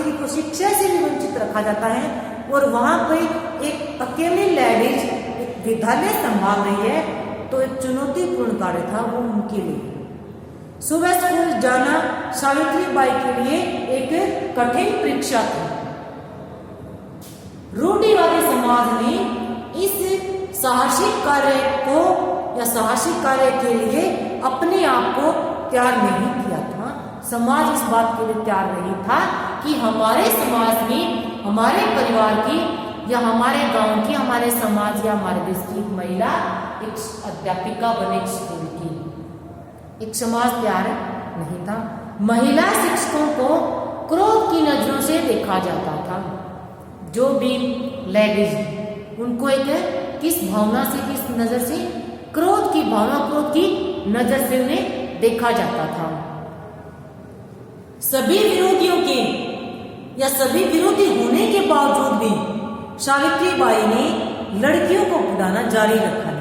स्त्री को शिक्षा से भी वंचित रखा जाता है और वहां पे एक अकेली लेडीज एक विद्यालय संभाल रही है, तो एक चुनौतीपूर्ण कार्य था वो उनके लिए। सुबह स्कूल जाना सावित्रीबाई के लिए एक कठिन परीक्षा थी। रूढ़िवादी समाज ने इस साहसिक कार्य को या साहसिक कार्य के लिए अपने आप को तैयार नहीं किया था। समाज इस बात के लिए तैयार नहीं था कि हमारे समाज में, हमारे परिवार की या हमारे गांव की, हमारे समाज या हमारे देश की एक महिला एक अध्यापिका बने, एक स्कूल की, एक समाज तैयार नहीं था। महिला शिक्षकों को क्रोध की नजरों से देखा जाता था। जो भी लेडीज उनको एक किस भावना से, किस नजर से, क्रोध की भावना, क्रोध की नजर से उन्हें देखा जाता था। सभी विरोधियों के या सभी विरोधी होने के बावजूद भी सावित्रीबाई ने लड़कियों को पढ़ाना जारी रखा।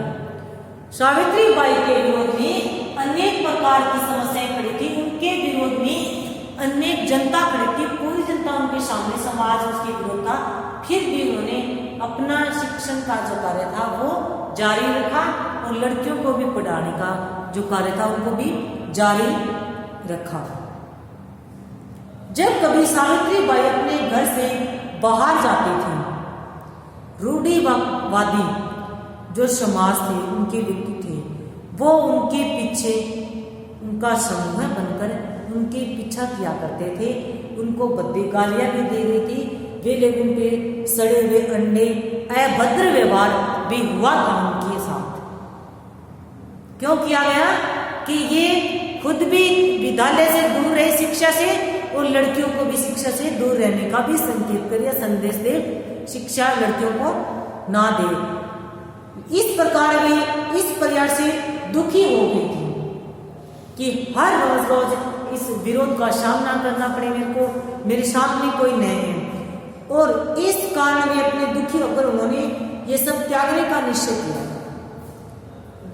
सावित्रीबाई के विरोध में अनेक प्रकार की समस्याएं खड़ी थी, उनके विरोध में अनेक जनता खड़ी थी, पूरी जनता उनके सामने, समाज उसके विरोध था। फिर भी उन्होंने अपना शिक्षण का जो कार्य था वो जारी रखा और लड़कियों को भी पढ़ाने का जो कार्य था उनको भी जारी रखा। जब कभी सावित्रीबाई अपने घर से बाहर जाती थी, रूढ़िवादी जो समाज थे, उनके व्यक्ति थे, वो उनके पीछे उनका समूह बनकर उनके पीछा किया करते थे। उनको भद्दी गालियां भी दे रही थी, वे लोग उनके सड़े हुए अंडे, अभद्र व्यवहार भी हुआ था उनके साथ। क्यों किया गया कि ये खुद भी विद्यालय से दूर रहे, शिक्षा से, और लड़कियों को भी शिक्षा से दूर रहने का भी संकेत करे या संदेश दे, शिक्षा लड़कियों को ना दे। इस प्रकार वे इस प्रयास से दुखी हो गई थी कि हर रोज रोज इस विरोध का सामना करना पड़े मेरे को, मेरे सामने कोई नहीं है। और इस कारण वे अपने दुखी होकर उन्होंने ये सब त्यागने का निश्चय किया।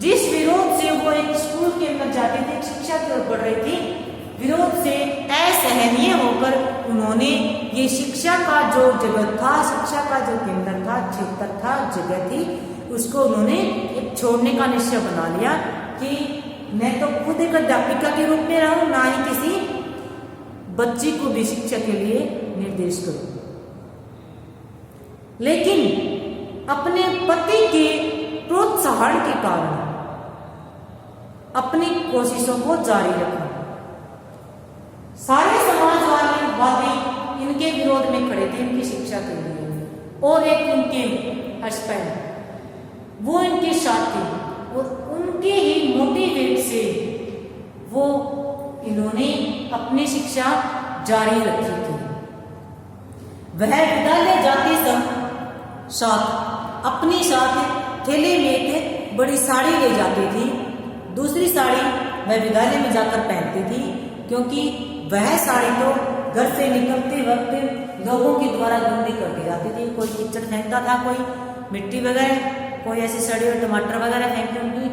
जिस विरोध से वो एक स्कूल के अंदर जाती थी, शिक्षा की ओर बढ़ रही थी, विरोध से असहनीय होकर उन्होंने ये शिक्षा का जो जगत था, शिक्षा का जो केंद्र था, क्षेत्र था, जगह थी, उसको उन्होंने एक छोड़ने का निश्चय बना लिया कि मैं तो खुद एक अध्यापिका के रूप में रहूं, ना ही किसी बच्ची को भी शिक्षा के लिए निर्देश करूं। लेकिन अपने पति के प्रोत्साहन के कारण अपनी कोशिशों को जारी रखा। सारे समाजवादी इनके विरोध में खड़े थे, इनकी शिक्षा के लिए, और एक उनके हस्बैंड वो इनके साथ थे, और उनके ही मोटिवेट से वो इन्होंने अपनी शिक्षा जारी रखी थी। वह विद्यालय जाते समय साथ अपने साथ थैले में एक बड़ी साड़ी ले जाती थी। दूसरी साड़ी वह विद्यालय में जाकर पहनती थी, क्योंकि वह साड़ी तो घर से निकलते वक्त लोगों के द्वारा गंदी कर दी जाती थी। कोई कीचड़ फेंकता था, कोई मिट्टी वगैरह, कोई ऐसे सड़े हुए टमाटर वगैरह फेंक के उनकी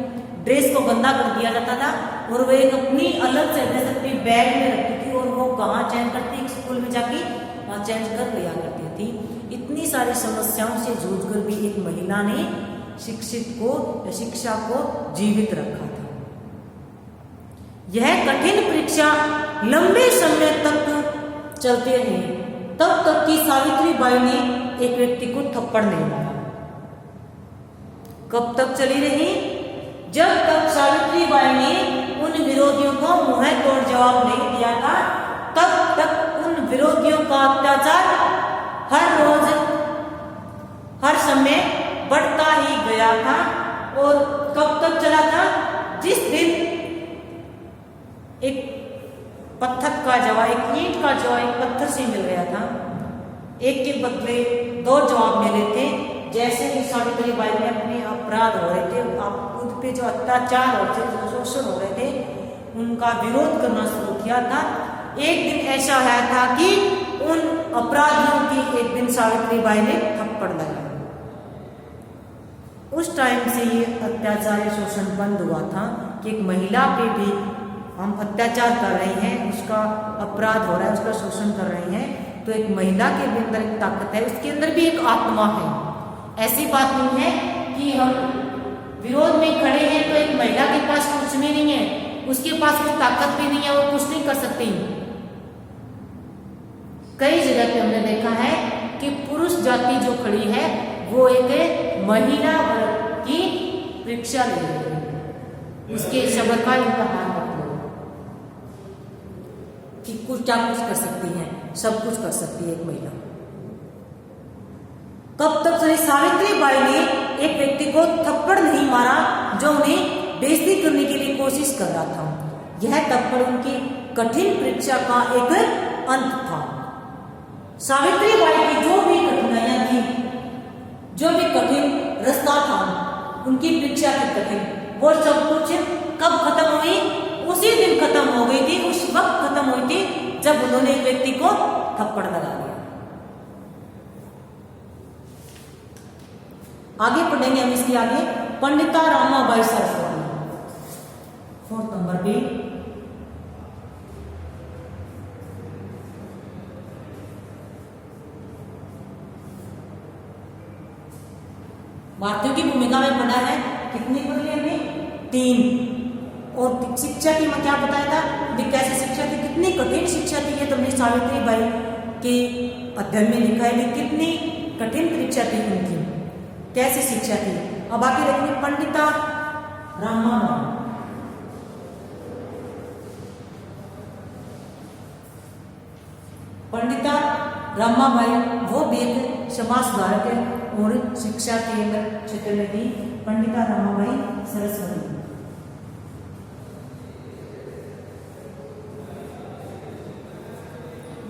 ड्रेस को गंदा कर दिया जाता था। और वो एक अपनी अलग से ड्रेस अपनी बैग में रखती थी, और वो कहाँ चेंज करती, स्कूल में जाके वहाँ चेंज कर लिया करती थी। इतनी सारी समस्याओं से जूझकर भी एक महिला ने शिक्षित को, शिक्षा को जीवित रखा था। यह कठिन परीक्षा लंबे समय तक चलते रहे, तब तक कि सावित्रीबाई ने एक व्यक्ति को थप्पड़ नहीं मारा। कब तक चली रही? जब तक सावित्रीबाई ने उन विरोधियों को मुंह तोड़ जवाब नहीं दिया था, तब तक उन विरोधियों का अत्याचार हर रोज, हर समय बढ़ता ही गया था। और कब तक चला था? जिस दिन एक पत्थर का जवाब, एक ईंट का जवाब एक पत्थर से मिल गया था, एक के बदले दो जवाब मिले थे। जैसे ही सावित्रीबाई ने अपने अपराध हो रहे थे, आप खुद पे जो अत्याचार हो रहे थे, जो शोषण हो रहे थे, उनका विरोध करना शुरू किया था। एक दिन ऐसा आया था कि उन अपराधियों की एक दिन सावित्रीबाई ने थप्पड़ लगाया। उस टाइम से ये अत्याचार या शोषण बंद हुआ था कि एक महिला पे भी हम अत्याचार कर रहे हैं, उसका अपराध हो रहा है, उसका शोषण कर रहे हैं, तो एक महिला के भी अंदर एक ताकत है, उसके अंदर भी एक आत्मा है। ऐसी बात नहीं है कि हम विरोध में खड़े हैं तो एक महिला के पास कुछ भी नहीं है, उसके पास कुछ ताकत भी नहीं है, वो कुछ नहीं कर सकती। कई जगह पे हमने देखा है कि पुरुष जाति जो खड़ी है वो एक महिला वर्ग की परीक्षा ले रही है, उसके शब्द का इम्तहान कि कुछ क्या कुछ कर सकती है, सब कुछ कर सकती है एक महिला। कब तक सावित्री बाई ने एक व्यक्ति को थप्पड़ नहीं मारा जो उन्हें बेइज्जती करने के लिए कोशिश कर रहा था। यह थप्पड़ उनकी कठिन परीक्षा का एक अंत था। सावित्री बाई की जो भी कठिनाइयां थी, जो भी कठिन रास्ता था, उनकी परीक्षा की कठिन, वो सब कुछ कब खत्म हुई? उसी दिन खत्म हो गई थी, उस वक्त खत्म हुई थी जब उन्होंने एक व्यक्ति को थप्पड़ लगा दिया। आगे पढ़ेंगे हम इसके आगे। पंडिता रामाबाई सरस्वती, 4 नंबर पे। भारतीयों की भूमिका में पढ़ा है, कितनी पढ़ी हमने? 3। और शिक्षा की मैं क्या बताया था कि कैसे शिक्षा थी, कितनी कठिन शिक्षा थी ये तुमने सावित्री बाई के अध्ययन में लिखा है कि कितनी कठिन परीक्षा थी उनकी, कैसे शिक्षा थी। अब आगे देखेंगे पंडिता रामाबाई। पंडिता रामाबाई वो भी एक समाज सुधारक और शिक्षा के अंदर क्षेत्र में थी। पंडिता रामाबाई सरस्वती।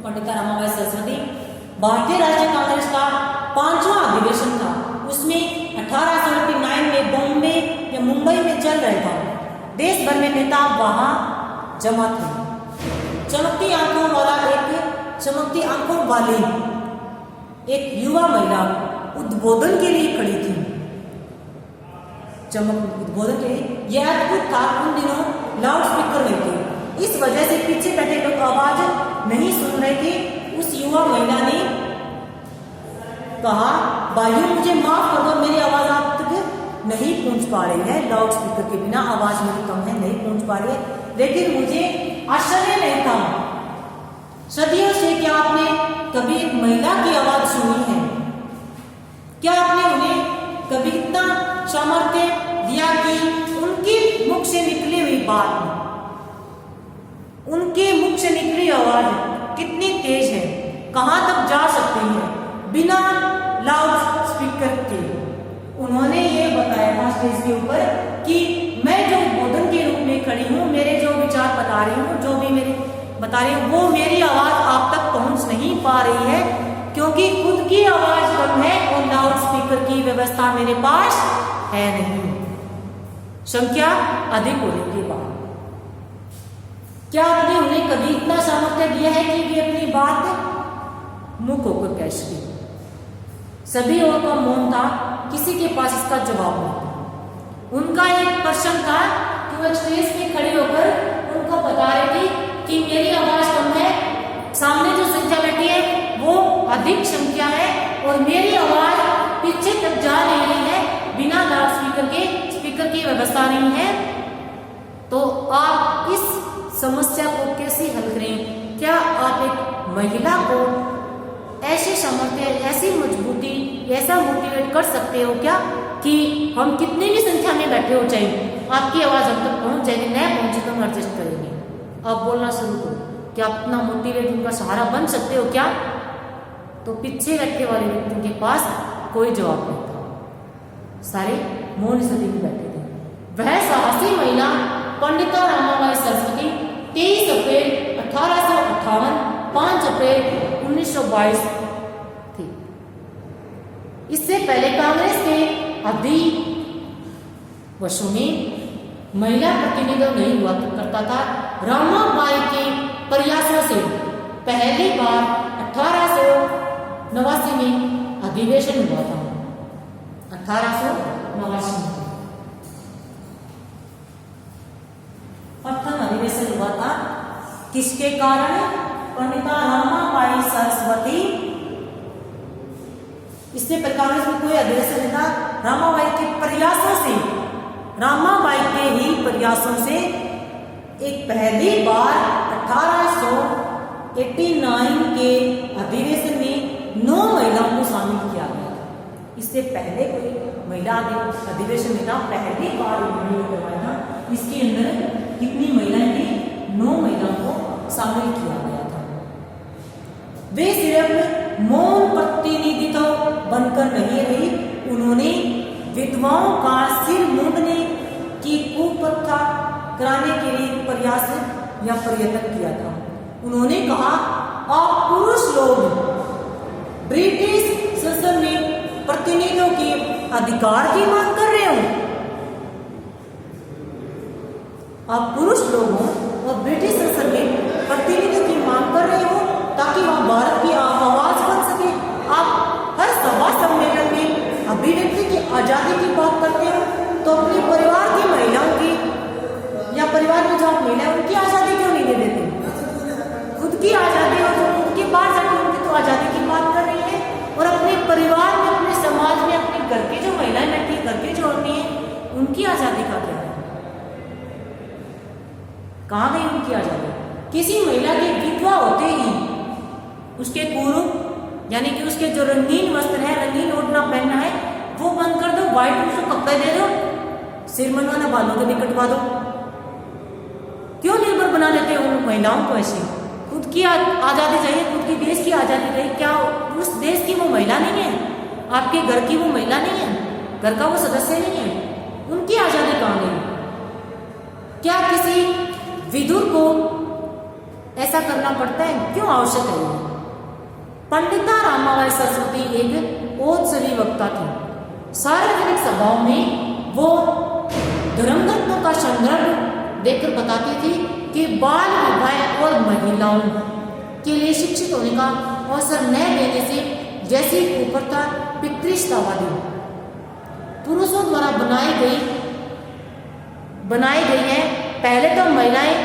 पंडिता रामाबाई सरस्वती भारतीय राष्ट्रीय कांग्रेस का 5वां अधिवेशन था, उसमें 1889 में बॉम्बे या मुंबई में चल रहा था। देश भर में नेता वहां जमा थे। चमकती आंखों वाली एक युवा महिला उद्बोधन के लिए खड़ी थी। उद्बोधन के लिए यह अद्भुत था, उन दिनों लाउड स्पीकर नहीं थे, इस वजह से पीछे बैठे लोग आवाज नहीं सुन रहे थे। उस युवा महिला ने कहा, भाइयों मुझे माफ कर दो, मेरी आवाज आप तक नहीं पहुंच पा रही है, लाउड स्पीकर के बिना आवाज मेरी कम है, नहीं पहुंच पा रही है। लेकिन मुझे आश्चर्य नहीं था, सदियों से क्या आपने कभी एक महिला की आवाज सुनी है? क्या आपने उन्हें कभी इतना सामर्थ्य दिया कि उनके मुख से निकली हुई बात, उनके मुख से निकली आवाज कितनी तेज है, कहां तक जा सकती है बिना लाउड स्पीकर के? उन्होंने ये बताया था स्टेज के ऊपर कि मैं जो उद्बोधन के रूप में खड़ी हूं, मेरे जो विचार बता रही हूं, जो भी मेरे बता रही हूं, वो मेरी आवाज आप तक पहुंच नहीं पा रही है क्योंकि खुद की आवाज कम है और लाउड स्पीकर की व्यवस्था मेरे पास है नहीं, संख्या अधिक होने के बाद। क्या आपने उन्हें कभी इतना सामर्थ्य दिया है कि वे अपनी बात मुख होकर कह सके? सभी और का मौन था, किसी के पास इसका जवाब नहीं था। उनका एक प्रश्न था कि वह स्टेज पे खड़े होकर उनको बता रही थी कि मेरी आवाज कम है, सामने जो संख्या बैठी है वो अधिक संख्या है और मेरी आवाज पीछे तक जा नहीं है, बिना लाउड स्पीकर की व्यवस्था नहीं है। तो आप इस समस्या को कैसे हल करें? क्या आप एक महिला को ऐसे सामर्थ्य, ऐसी मजबूती, ऐसा मोटिवेट कर सकते हो क्या कि हम कितनी भी संख्या में बैठे हो चाहे आपकी आवाज हम तक पहुंच जाएगी, नहीं पहुंचे तो हम एडजस्ट करेंगे, आप बोलना शुरू करो। क्या आप इतना मोटिवेट, उनका सहारा बन सकते हो क्या? तो पीछे बैठे वाले व्यक्ति के पास कोई जवाब नहीं था, सारे मौन स्थिति में बैठे थे। वह साहसी महिला पंडिता रामाबाई सरस्वती 23 अप्रैल 1858, 5 अप्रैल 1922 थी। इससे पहले कांग्रेस के अधिवर्षों में महिला प्रतिनिधित्व नहीं हुआ करता था। रामाबाई के प्रयासों से पहली बार 1889 में अधिवेशन हुआ था। 1889 में प्रथम अधिवेशन हुआ था। किसके कारण? पंडिता रामाबाई सरस्वती। इससे प्रकार में कोई आदेश नहीं था। रामाबाई के प्रयासों से, रामाबाई के ही प्रयासों से एक पहली बार 1889 के अधिवेशन में 9 महिलाओं को शामिल किया गया। इससे पहले कोई महिला अधिवेशन में था, पहली बार उन्होंने करवाया था। इसके अंदर कितनी महिलाएं थी? 9 महिलाओं को शामिल किया गया था। वे सिर्फ मौन प्रतिनिधित्व बनकर नहीं रही, उन्होंने विधवाओं का सिर मूंडने की कुप्रथा कराने के लिए प्रयास या प्रयत्न किया था। उन्होंने कहा, आप पुरुष लोग ब्रिटिश संसद में प्रतिनिधियों के अधिकार की मांग कर रहे हो। आप पुरुष लोग हो और ब्रिटिश संसद में प्रतिनिधियों की मांग कर रहे हो ताकि वहां भारत की आवाज बन सके। आप हर सभा सम्मेलन में अभिव्यक्ति की आजादी की बात करते हो, तो अपने परिवार की महिलाओं की या परिवार में जो आप महिला उनकी आजादी क्यों नहीं दे देते? खुद की आजादी और जो खुद के बाहर जाके उनकी तो आजादी की बात कर रही है, और अपने परिवार में, अपने समाज में, अपने घर के जो महिलाएं बैठी, घर के जो औरतें हैं, उनकी आजादी का क्या है? कहाँ गई उनकी आजादी? किसी महिला के विधवा होते ही उसके पूर्व यानी कि उसके जो रंगीन वस्त्र है, रंगीन ओढ़ना पहनना है, वो बंद कर दो, व्हाइट उसको कपड़े दे दो, सिर मनवाना, बालों के भी कटवा दो। क्यों निर्भर बना लेते हैं उन महिलाओं को? ऐसे खुद की आजादी चाहिए, खुद की देश की आजादी चाहिए। क्या उस देश की वो महिला नहीं है? आपके घर की वो महिला नहीं है? घर का वो सदस्य नहीं है? उनकी आजादी कहाँ गई? क्या किसी विदुर को ऐसा करना पड़ता है? क्यों आवश्यक है? पंडिता रामाबाई सरस्वती एक ओजस्वी वक्ता थी। सार्वजनिक सभाओं में वो धर्मग्रंथों का संदर्भ देकर बताती थी कि बाल विवाह और महिलाओं के लिए शिक्षित होने का अवसर न देने से जैसी कुप्रथा पितृष्टवादी पुरुषों द्वारा बनाई गई है। पहले तो महिलाएं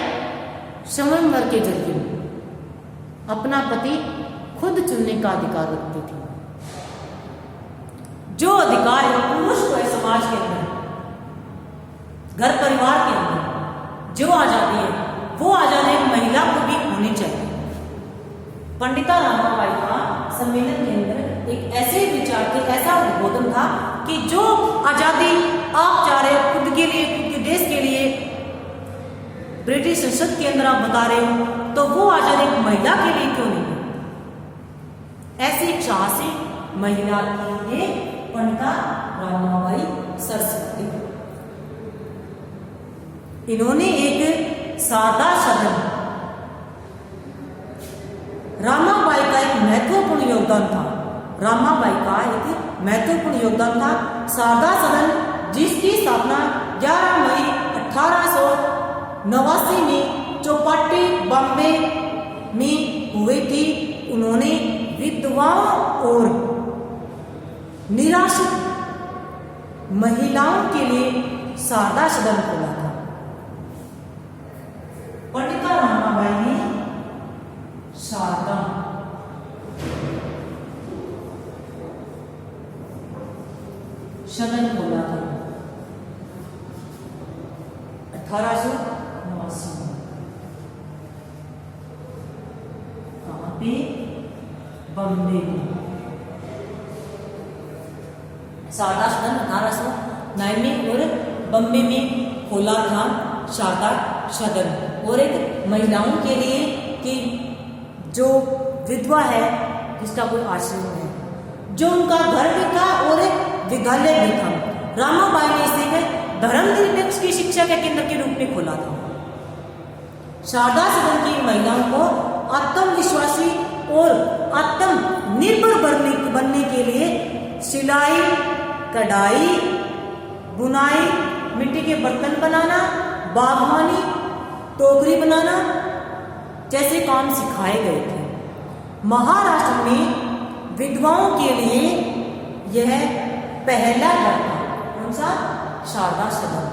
स्वयंवर के जरिए अपना पति खुद चुनने का अधिकार रखती थी। जो अधिकार है पुरुष को है समाज के अंदर, घर परिवार के अंदर जो आजादी है, वो आजादी महिला को भी होनी चाहिए। पंडिता रामाबाई का सम्मेलन के अंदर एक ऐसे विचार थे, ऐसा उद्बोधन था कि जो आजादी आप चाह रहे हो खुद के लिए, खुद के देश के लिए, ब्रिटिश संसद के अंदर आप बता रहे हो, तो वो आजादी एक महिला के लिए क्यों नहीं? ऐसी चाह से महिला के लिए पंडिता रामाबाई सरस्वती, इन्होंने एक सादा सदन, रामाबाई का एक महत्वपूर्ण योगदान था। रामाबाई का एक महत्वपूर्ण योगदान था सादा सदन, जिसकी स्थापना 11 मई 1889 में चौपाटी बॉम्बे में हुई थी। उन्होंने विधवाओं और निराश्रित महिलाओं के लिए सादा सदन खोला था। पंडिता रामाबाई ने सादा सदन खोला था 1889 में। कहाँ पे? बॉम्बे में। सादा सदन 1809 में और बॉम्बे में खोला था सादा सदन, और एक महिलाओं के लिए कि जो विधवा है, जिसका कोई आश्रम है, जो उनका घर भी था और एक विद्यालय भी था। रामाबाई ने इसे धर्मनिरपेक्ष की शिक्षा के केंद्र के रूप में खोला था। सादा सदन की महिलाओं को आत्मविश्वासी और आत्मनिर्भर बनने के लिए सिलाई, कढ़ाई, बुनाई, मिट्टी के बर्तन बनाना, बागवानी, टोकरी बनाना जैसे काम सिखाए गए थे। महाराष्ट्र में विधवाओं के लिए यह पहला घर था। कौन सा? शारदा सदन।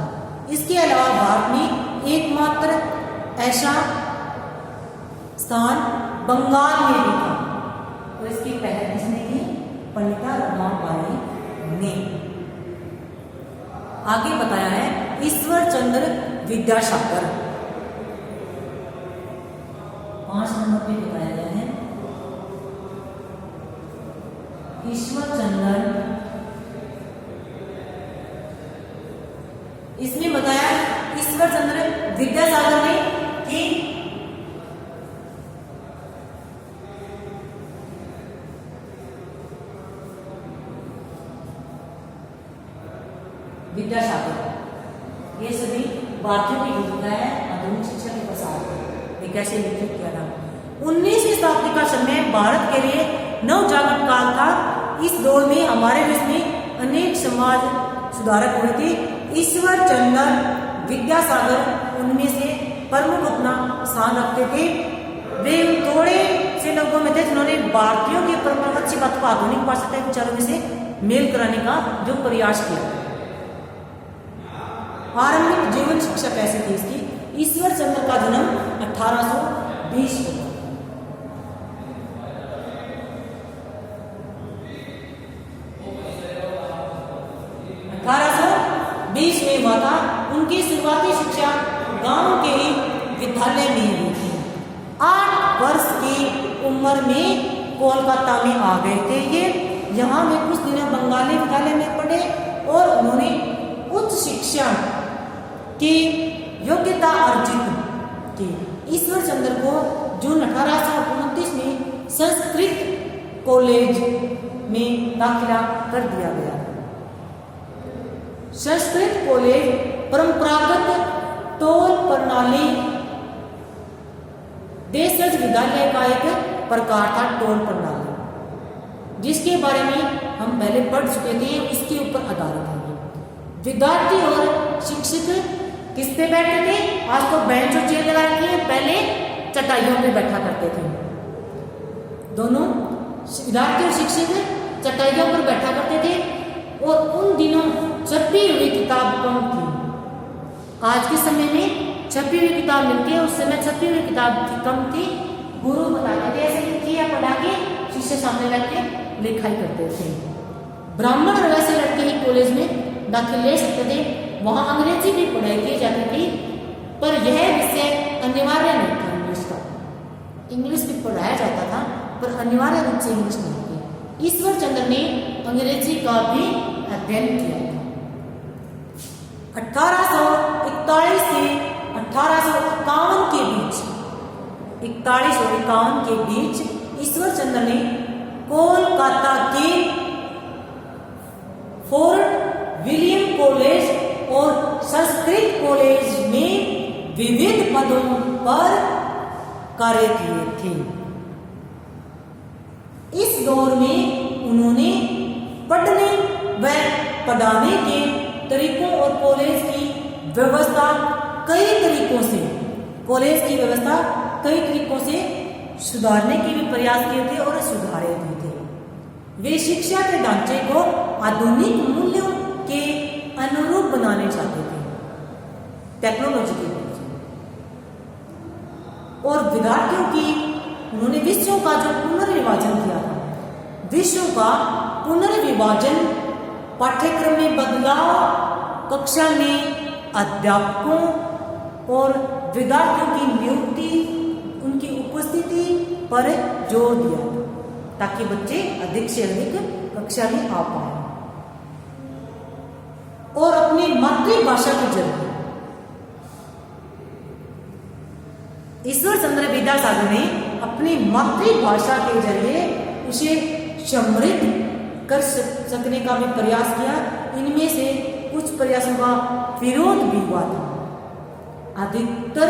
इसके अलावा भारत में एकमात्र ऐसा स्थान बंगाल में भी था। तो इसकी पहल किसने की? पंडिता रमाबाई ने। आगे बताया है ईश्वर चंद्र विद्यासागर, 5 नंबर पे बताया गया है ईश्वर चंद्र। इसमें बताया ईश्वर चंद्र विद्यासागर ने कि विद्यासागर ये सभी भारतीयों की भूमिका है आधुनिक शिक्षा के प्रसार में कैसे विकसित किया था। 19वीं शताब्दी का समय भारत के लिए नवजागरण काल था। इस दौर में हमारे देश में अनेक समाज सुधारक हुए थे। ईश्वर चंद्र विद्यासागर उनमें से प्रमुख अपना स्थान रखते थे। वे थोड़े से लोगों में थे जिन्होंने भारतीयों की परंपरागत अच्छी बात को आधुनिक पाश्चात्य विचारों में से मेल कराने का जो प्रयास किया। आरंभिक जीवन शिक्षा कैसी थी इसकी? ईश्वर चंद्र का जन्म 1820 को 1820 में हुआ था। उनकी शुरुआती शिक्षा गांव के ही विद्यालय में हुई थी। 8 वर्ष की उम्र में कोलकाता में आ गए थे ये। यहाँ में कुछ दिनों बंगाली विद्यालय में पढ़े और उन्होंने उच्च शिक्षा की योग्यता अर्जित की। ईश्वर चंद्र को जून 1829 में संस्कृत कॉलेज में दाखिला कर दिया गया। संस्कृत कॉलेज परंपरागत टोल प्रणाली देशज विद्यालय का एक प्रकार था। टोल प्रणाली जिसके बारे में हम पहले पढ़ चुके थे, इसके ऊपर आधारित है। विद्यार्थी और शिक्षक किस पे बैठते थे? आज तो बेंच और चेयर लगा रखी है, पहले चटाइयों पे बैठा करते थे। दोनों विद्यार्थी और शिक्षक चटाइयों पर बैठा करते थे और उन दिनों छपी हुई किताब कम थी। आज के समय में छपी हुई किताब मिलती है, उस समय छपी हुई किताब कम थी। गुरु बताते थे ऐसे लिखिए या पढ़ा के शिष्य सामने बैठ के लिखाई करते थे। ब्राह्मण और वैसे लड़के ही कॉलेज में दाखिल ले सकते थे। वहाँ अंग्रेजी भी पढ़ाई की जाती थी, पर यह विषय अनिवार्य नहीं था। इंग्लिश का इंग्लिश भी पढ़ाया जाता था, पर अनिवार्य रूप से इंग्लिश नहीं थी। ईश्वर चंद्र ने अंग्रेजी का भी अध्ययन किया था। 1841 से 1851 के बीच 41 और 51 के बीच ईश्वर चंद्र ने कोलकाता के फोर्ट विलियम कॉलेज और संस्कृत कॉलेज में विविध पदों पर कार्य किए थे। इस दौर में उन्होंने पढ़ने व पढ़ाने के तरीकों और कॉलेज की व्यवस्था कई तरीकों से सुधारने के भी प्रयास किए थे और सुधारे भी थे। वे शिक्षा के ढांचे को आधुनिक मूल्यों के अनुरूप बनाने चाहते थे, टेक्नोलॉजी के बीच। और विद्यार्थियों की उन्होंने विषयों का जो पुनर्विभाजन किया था, विषयों का पुनर्विभाजन, पाठ्यक्रम में बदलाव, कक्षा में अध्यापकों और विद्यार्थियों की नियुक्ति, उनकी उपस्थिति पर जोर दिया ताकि बच्चे अधिक से अधिक कक्षा में आ पाए। और अपनी मातृभाषा के जरिए ईश्वर चंद्र विद्यासागर ने अपनी मातृभाषा के जरिए उसे समृद्ध कर सकने का भी प्रयास किया। इनमें से कुछ प्रयासों का विरोध भी हुआ था। अधिकतर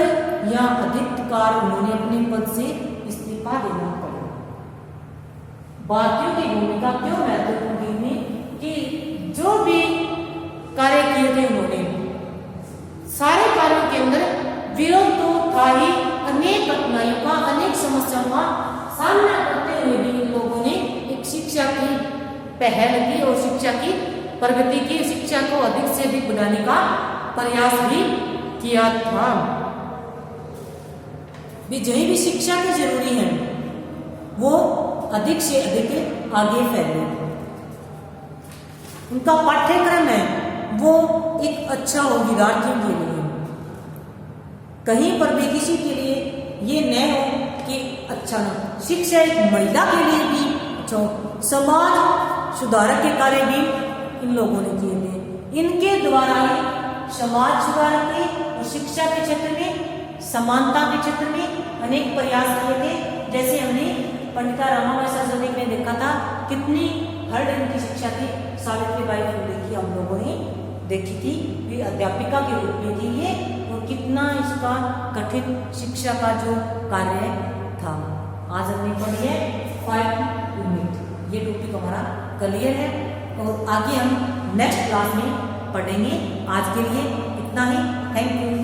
या अधिकतर उन्होंने अपने पद से इस्तीफा देना पड़ा। भारतीयों की भूमिका क्यों महत्वपूर्ण थी कि जो भी कार्य किए थे उन्होंने, सारे कार्यों के अंदर विरोध तो था ही। अनेक कठिनाइयों का, अनेक समस्याओं का सामना करते हुए भी इन लोगों ने एक शिक्षा की पहल की और शिक्षा की प्रगति की, शिक्षा को अधिक से अधिक बढ़ाने का प्रयास भी किया था। जहीं भी शिक्षा की जरूरी है वो अधिक से अधिक आगे फैले। उनका पाठ्यक्रम है वो एक अच्छा हो विद्यार्थियों के लिए, कहीं पर भी किसी के लिए ये न हो कि अच्छा ना, शिक्षा एक महिला के लिए भी अच्छा हो। समाज सुधारक के कार्य भी इन लोगों ने किए थे। इनके द्वारा ही समाज सुधार के और शिक्षा के क्षेत्र में, समानता के क्षेत्र में अनेक प्रयास किए थे। जैसे हमने पंडिता रमाबाई सरस्वती ने देखा था, कितनी हर ढंग की शिक्षा थी। सावित्रीबाई फुले की हम लोगों ने देखी थी, वे अध्यापिका के रूप में थी ये, और कितना इसका कठिन शिक्षा का जो कार्य था। आज हमने पढ़ी है 5 यूनिट, ये टॉपिक हमारा क्लियर है और आगे हम नेक्स्ट क्लास में पढ़ेंगे। आज के लिए इतना ही, थैंक यू।